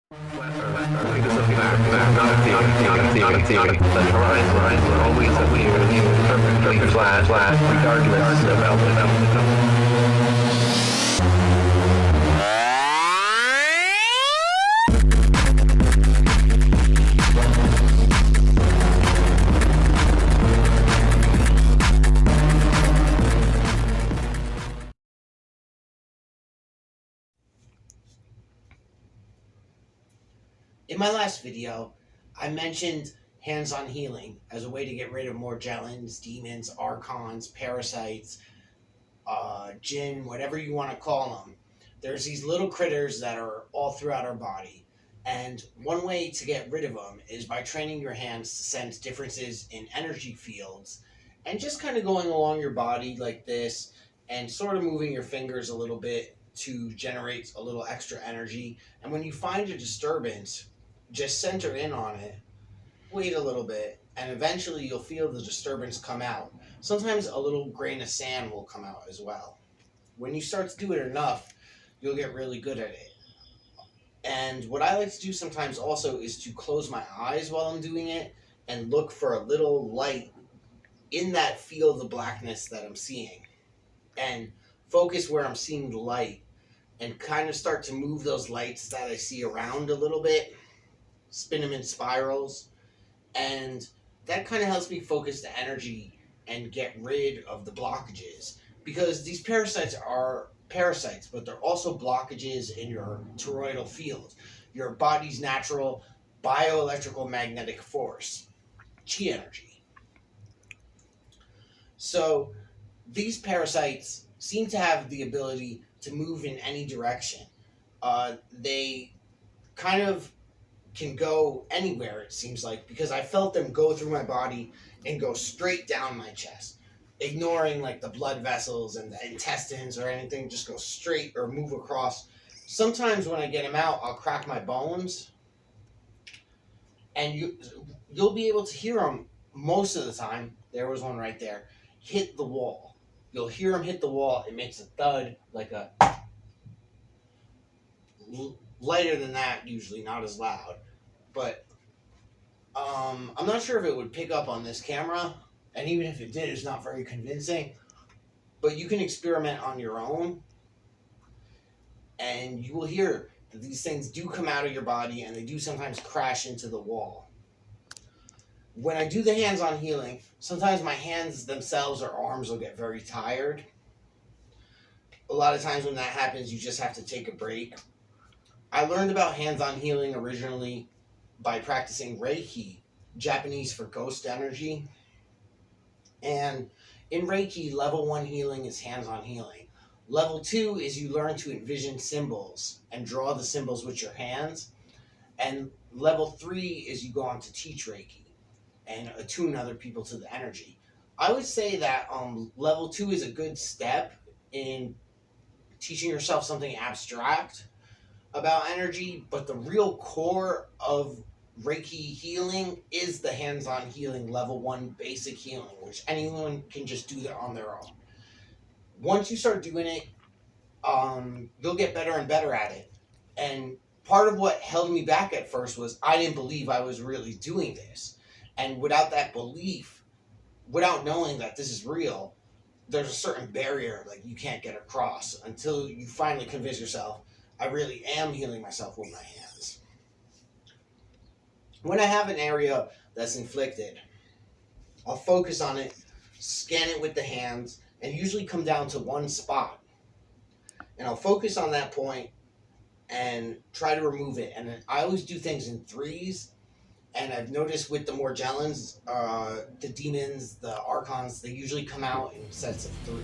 The horizon will always appear perfectly flat, regardless of altitude. In my last video, I mentioned hands-on healing as a way to get rid of Morgellons, demons, archons, parasites, jinn, whatever you want to call them. There's these little critters that are all throughout our body. And one way to get rid of them is by training your hands to sense differences in energy fields and just kind of going along your body like this and sort of moving your fingers a little bit to generate a little extra energy. And when you find a disturbance, just center in on it, wait a little bit, and eventually you'll feel the disturbance come out. Sometimes a little grain of sand will come out as well. When you start to do it enough, you'll get really good at it. And what I like to do sometimes also is to close my eyes while I'm doing it and look for a little light in that field of blackness that I'm seeing. And focus where I'm seeing the light and kind of start to move those lights that I see around a little bit, spin them in spirals, and that kind of helps me focus the energy and get rid of the blockages, because these parasites are parasites, but they're also blockages in your toroidal field, your body's natural bioelectrical magnetic force, chi energy. So these parasites seem to have the ability to move in any direction. They kind of can go anywhere, it seems like, because I felt them go through my body and go straight down my chest, ignoring like the blood vessels and the intestines or anything, just go straight or move across. Sometimes when I get them out, I'll crack my bones, and you'll be able to hear them most of the time. There was one right there, hit the wall. You'll hear them hit the wall. It makes a thud, like a lighter than that, usually not as loud, but I'm not sure if it would pick up on this camera, and even if it did, it's not very convincing. But you can experiment on your own, and you will hear that these things do come out of your body, and they do sometimes crash into the wall. When I do the hands-on healing, sometimes my hands themselves or arms will get very tired. A lot of times when that happens, you just have to take a break. I learned about hands-on healing originally by practicing reiki, Japanese for ghost energy. And in reiki, level 1 healing is hands-on healing. Level 2 is you learn to envision symbols and draw the symbols with your hands. And level 3 is you go on to teach reiki and attune other people to the energy. I would say that level 2 is a good step in teaching yourself something abstract about energy, but the real core of Reiki healing is the hands-on healing, level 1 basic healing, which anyone can just do that on their own. Once you start doing it, you'll get better and better at it. And part of what held me back at first was I didn't believe I was really doing this. And without that belief, without knowing that this is real, there's a certain barrier like you can't get across until you finally convince yourself, I really am healing myself with my hands. When I have an area that's inflicted, I'll focus on it, scan it with the hands, and usually come down to one spot. And I'll focus on that point and try to remove it. And I always do things in threes. And I've noticed with the Morgellons, the demons, the archons, they usually come out in sets of 3.